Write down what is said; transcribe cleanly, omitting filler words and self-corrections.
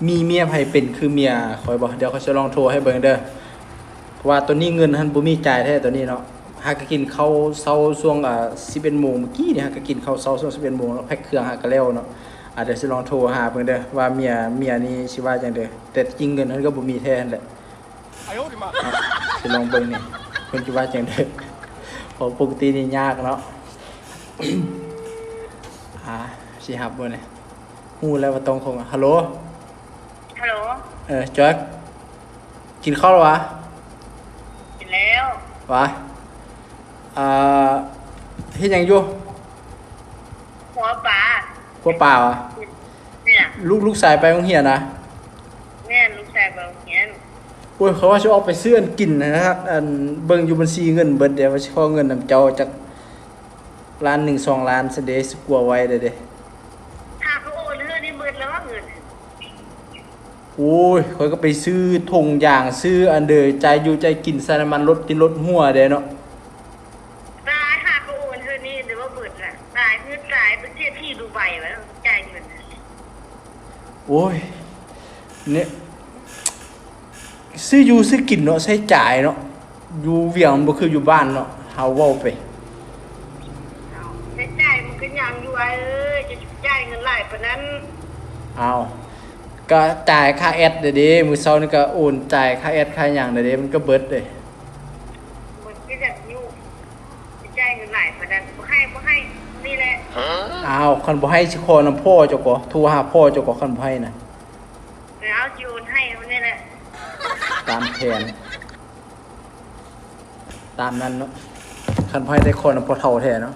มีเมียไผเป็นคือเมียคอยบอกเดี๋ยวเขาจะลองโทรให้เบิ่งเด้อว่าตัวนี้เงินหันบ่มีจ่ายแท้ตัวนี้เนาะหากก็กินข้าวเช้าช่วง11 โมงเมื่อกี้นี่หากก็กินข้าวเช้าช่วง11 โมงแล้วแพ็คเครื่องหากก็แล้วเนาะเดี๋ยวสิลองโทรหาเพิ่นเด้อว่าเมียนี่สิว่าจังเด้อแต่จริงเงินเพิ่นก็บ่มีแท้นั่นแหละสิลองเบิ่งนี่เพิ่นสิว่าจังเด้อเพราะปกตินี่ยากเนาะ สิรับบ่เนี่ยฮู้แล้วว่าต้องคงฮัลโหลฮัลโหลจอยกินข้าวแล้ววะกินแล้ว วะเฮ็ดหยังอยู่หัวปลาขัวป่าวะเนี่ยลูกชายไปโรงเรียนนะเนี่ยลูกชายไปโรงเรียนโอ้ยเขาว่าสิออกไปซื้ออันกินนะครับเบิ่งอยู่บัญชีเงินเบิดเดี๋ยวว่าสิขอเงินนำเจ้าจักล้าน1 2ล้านซะเด้สิกลัวไว้เด้ถ้าเขาโอนเรื่องนี้หมื่นแล้วว่าเงินโอ้ยข้อยก็ไปซื้อถุงยางซื้ออันเด้อใจอยู่ใจกินใส่น้ำมันรถกินรถหัวเด้เนาะตายถ้าเขาโอนเรื่องนี้หรือว่าเบิดน่ะตายคือตายประเทศที่ดูไบไว้จ่ายเงินโอ้ยเนี่ยซื้ออยู่ซื้อกินเนาะใช้จ่ายเนาะอยู่เวียงบ่คืออยู่บ้านเนาะเฮาเว้าไปใช้จ่ายมันก็ยังอยู่จะจ่ายเงินหลายปานนั้นเอาก็จ่ายค่าแอดเด้มื้อเช้านี่ก็โอนจ่ายค่าแอดค่าหยังเด้มันก็เบิดเด้มันก็จะอยู่จะจ่ายเงินหลายปานนั้นบ่ให้นี่แหละอ้าวคันบ่ให้สิขอนำพ่อเจ้าก็โทรหาพ่อเจ้าก็คันบ่ให้น่ะแล้วโยนให้มันนี่แหละตามแผนตามนั้นเนาะคันบ่ให้ได้ขอนำพ่อเฒ่าแท้เนาะ